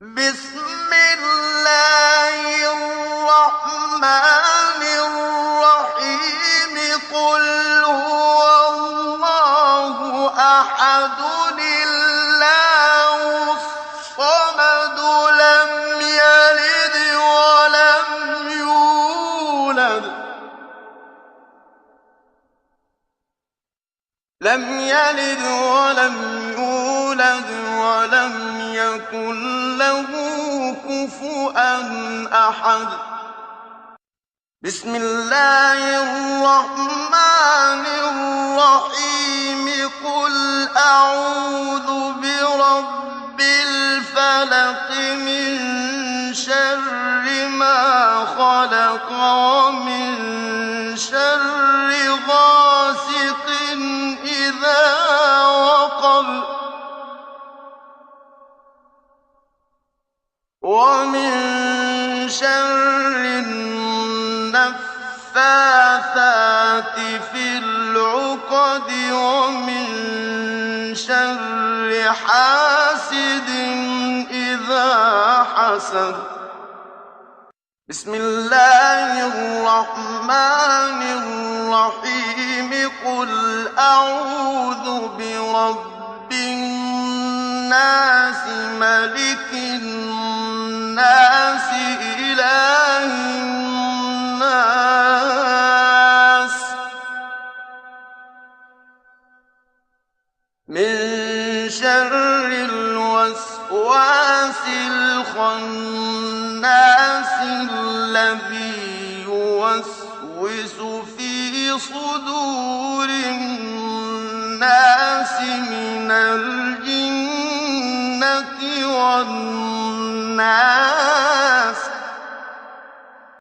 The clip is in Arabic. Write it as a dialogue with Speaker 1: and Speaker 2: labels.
Speaker 1: بسم الله الرحمن الرحيم قل هو الله أحد الله الصمد لم يلد ولم يولد ولم يكن له كفوا أحد. بسم الله الرحمن الرحيم قل أعوذ برب الفلق من شر ما خلق ومن شر غاسق إذا وقب ومن شر النفاثات في العقد ومن شر حاسد إذا حسد. بسم الله الرحمن الرحيم قل أعوذ برب الناس ملك الناس إله الناس من شر الوسواس الخناس الذي يوسوس في صدور الناس من الجنة والناس.